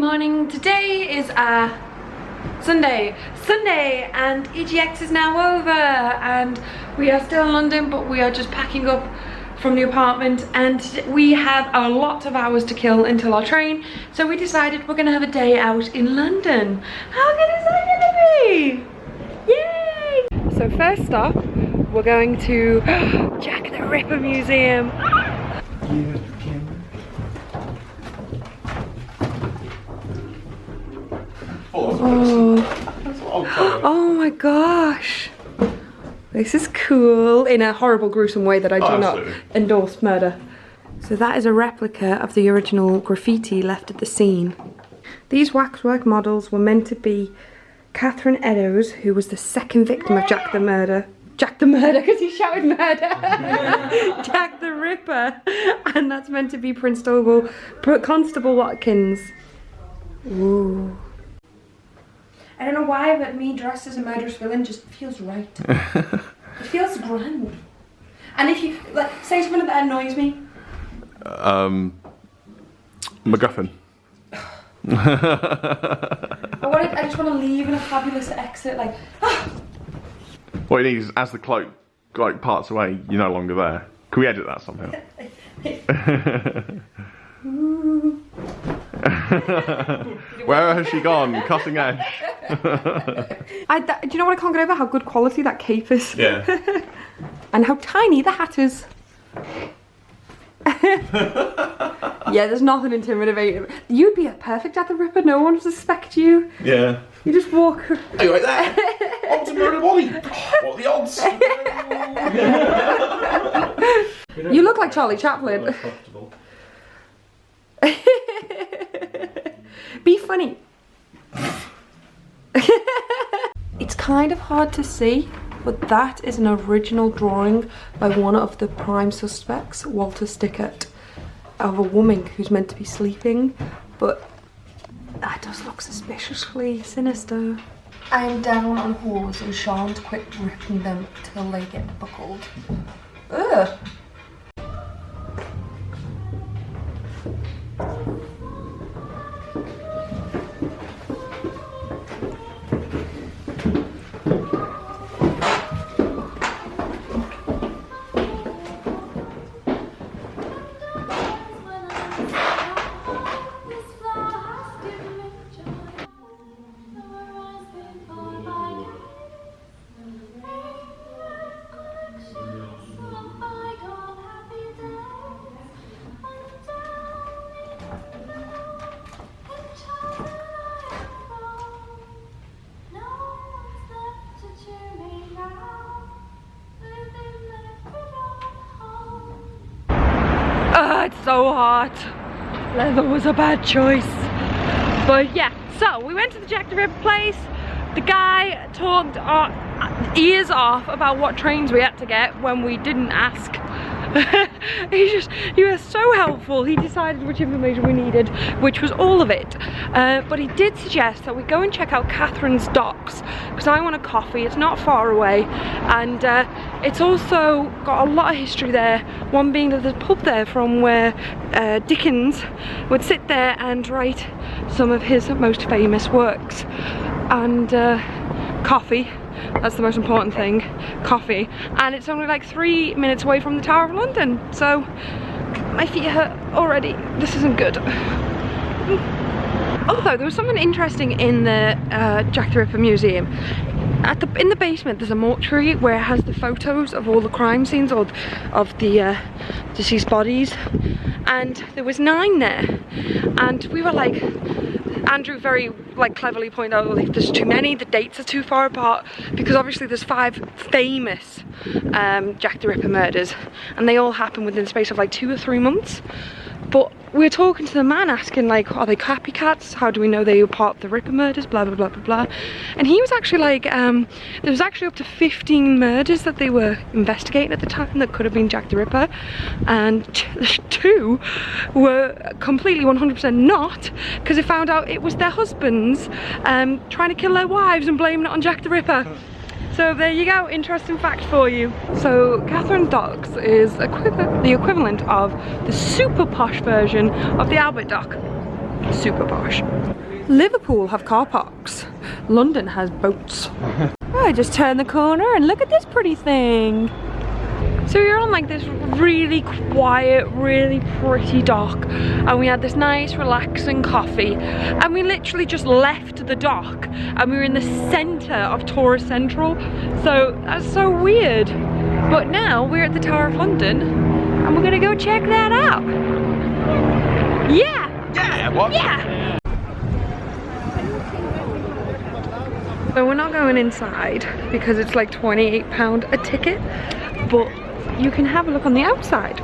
morning. Today is Sunday and EGX is now over and we are still in London, but we are just packing up from the apartment and we have a lot of hours to kill until our train, so we decided we're gonna have a day out in London. How good is that gonna be? Yay! So first stop, we're going to Jack the Ripper Museum. Oh my gosh, this is cool in a horrible, gruesome way that I do not endorse murder. So that is a replica of the original graffiti left at the scene. These waxwork models were meant to be Catherine Eddowes, who was the second victim of Jack the Murder, because he shouted murder. Jack the Ripper, and that's meant to be Constable Watkins. Ooh. I don't know why, but me dressed as a murderous villain just feels right. It feels grand. And if you say something that annoys me. MacGuffin. I just want to leave in a fabulous exit, like. What you need is, as the cloak parts away, you're no longer there. Can we edit that somehow? Where has she gone? Cutting edge. Do you know what I can't get over? How good quality that cape is. Yeah. And how tiny the hat is. Yeah, there's nothing intimidating. You'd be a perfect Jack the Ripper. No one would suspect you. Yeah. You just walk. Are you right there? On to murder body. What are the odds? You look like Charlie Chaplin. Be funny. It's kind of hard to see, but that is an original drawing by one of the prime suspects, Walter Stickett, of a woman who's meant to be sleeping, but that does look suspiciously sinister. I'm down on hose and shan't quit ripping them till they get buckled. Ugh. It's so hot. Leather was a bad choice. But yeah, so we went to the Jack the Ripper place. The guy talked our ears off about what trains we had to get when we didn't ask. He was so helpful. He decided which information we needed, which was all of it. But he did suggest that we go and check out Catherine's docks, because I want a coffee. It's not far away, and it's also got a lot of history there. One being that there's a pub there from where Dickens would sit there and write some of his most famous works. And coffee. That's the most important thing, coffee. And it's only like 3 minutes away from the Tower of London, so my feet hurt already. This isn't good. Although there was something interesting in the Jack the Ripper Museum. In the basement there's a mortuary where it has the photos of all the crime scenes of the deceased bodies, and there was 9 there, and we were like, Andrew very cleverly pointed out, like, there's too many, the dates are too far apart, because obviously there's 5 famous Jack the Ripper murders and they all happen within the space of like 2 or 3 months. But we were talking to the man asking, like, are they copycats? How do we know they were part of the Ripper murders? Blah blah blah blah blah. And he was actually like, there was actually up to 15 murders that they were investigating at the time that could have been Jack the Ripper, and 2 were completely 100% not, because they found out it was their husbands trying to kill their wives and blaming it on Jack the Ripper. So there you go, interesting fact for you. So Catherine's Docks is the equivalent of the super posh version of the Albert Dock. Super posh. Liverpool have car parks. London has boats. Oh, I just turned the corner and look at this pretty thing. So we were on like this really quiet, really pretty dock, and we had this nice relaxing coffee, and we literally just left the dock and we were in the centre of tourist central. So that's so weird. But now we're at the Tower of London and we're gonna go check that out. Yeah! Yeah, what? Yeah! So we're not going inside because it's like £28 a ticket, but you can have a look on the outside.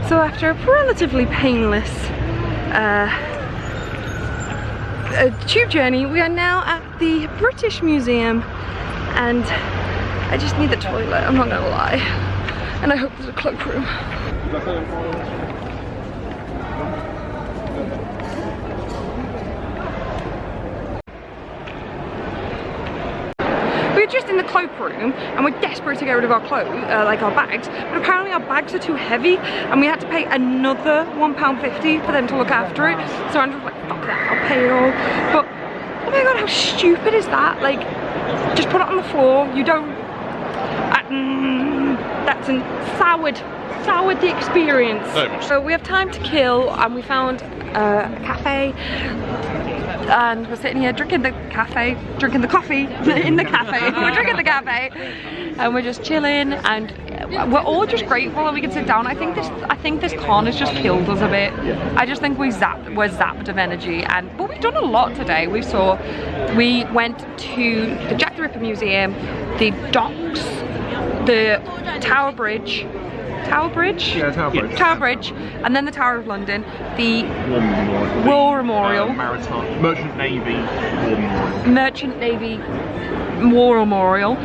So after a relatively painless tube journey, we are now at the British Museum, and I just need the toilet, I'm not gonna lie. And I hope there's a cloakroom. We're just in the cloakroom and we're desperate to get rid of our clothes, like our bags, but apparently our bags are too heavy and we had to pay another £1.50 for them to look after it. So I'm just like, fuck that, I'll pay it all. But oh my god, how stupid is that? Like, just put it on the floor, you don't... that's soured the experience. So we have time to kill, and we found a cafe, and we're sitting here drinking the coffee in the cafe. We're drinking the cafe, and we're just chilling, and we're all just grateful that we can sit down. I think this con has just killed us a bit. I just think we're zapped of energy, but we've done a lot today. We went to the Jack the Ripper Museum, the docks, the Tower Bridge, and then the Tower of London, the War Memorial, Merchant Navy War Memorial.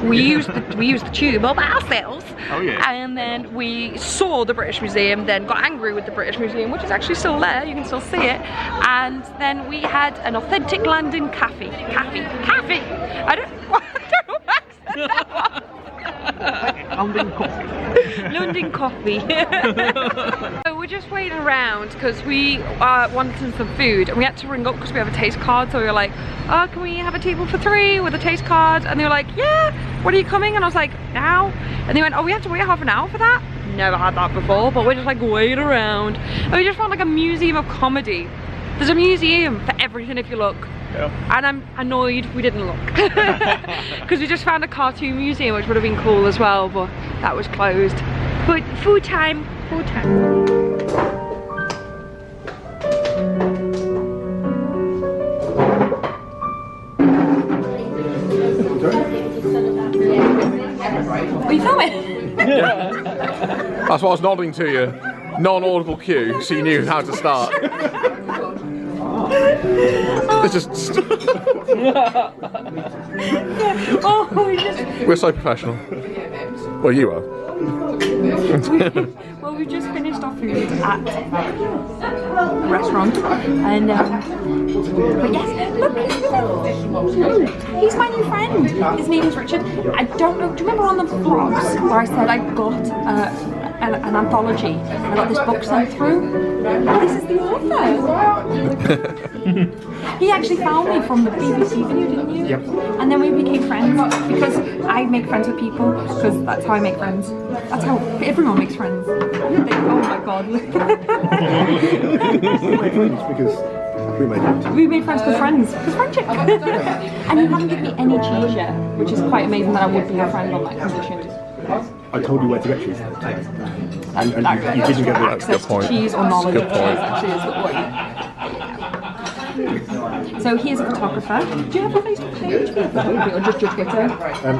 We used the tube up ourselves. Oh yeah. And then we saw the British Museum, then got angry with the British Museum, which is actually still there, you can still see it. And then we had an authentic London cafe. I don't know what accent that was. London coffee. London coffee. So we're just waiting around because we wanted some food, and we had to ring up because we have a taste card. So we were like, oh, can we have a table for 3 with a taste card? And they were like, yeah, when are you coming? And I was like, now. And they went, oh, we have to wait half an hour for that? Never had that before, but we're just like waiting around. And we just found like a museum of comedy. There's a museum for everything if you look. Yeah. And I'm annoyed we didn't look. Because we just found a cartoon museum, which would have been cool as well, but that was closed. But food time. Are you filming? Yeah. That's what I was nodding to you. Non-audible cue, so you knew how to start. It's just... We're so professional. Well, you are. Well, we just finished our food at the restaurant, and but yes, look, he's my new friend. His name is Richard. I don't know. Do you remember on the vlogs where I said I got an anthology? I got this book sent through. Well, this is the author. He actually found me from the BBC video, didn't you? Yep. And then we became friends because I make friends with people, because that's how I make friends. That's how everyone makes friends. Oh my god. Because we made friends because friends. Because friendship. And you haven't given me any cheese yet, which is quite amazing that I would be your friend on that condition. I told you where to get cheese. And you didn't get the access to cheese or knowledge of cheese actually is the point. So he is a photographer. Do you have a Facebook page? Or just your Twitter?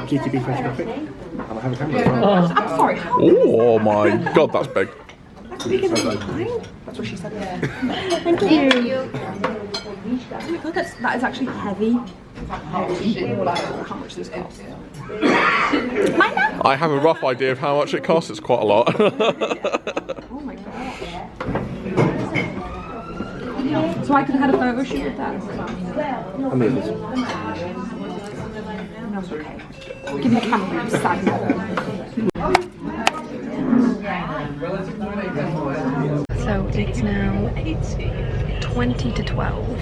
GTB Photographic. And I have a camera as well. I'm sorry. Oh my god, that's big. That's bigger than mine. That's what she said. Thank you. Oh my god, that is actually heavy. How much this costs? I have a rough idea of how much it costs. It's quite a lot. Oh my gosh. So I could have had a photo shoot with that. I mean, it's No, it's okay. Give me a camera, you sad mother. So it's now 20 to 12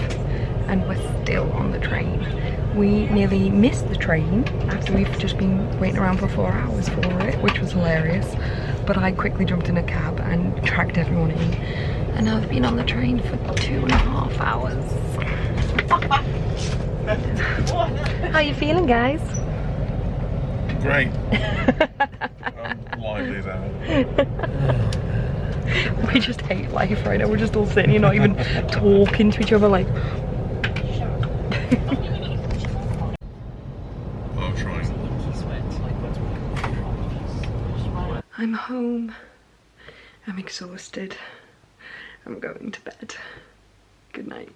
and we're still on the train. We nearly missed the train after we've just been waiting around for 4 hours for it, which was hilarious. But I quickly jumped in a cab and dragged everyone in. And now I've been on the train for 2.5 hours. How you feeling, guys? Great. I'm lively as hell. We just hate life right now. We're just all sitting here, not even talking to each other like. I'm trying. I'm home. I'm exhausted. I'm going to bed. Good night.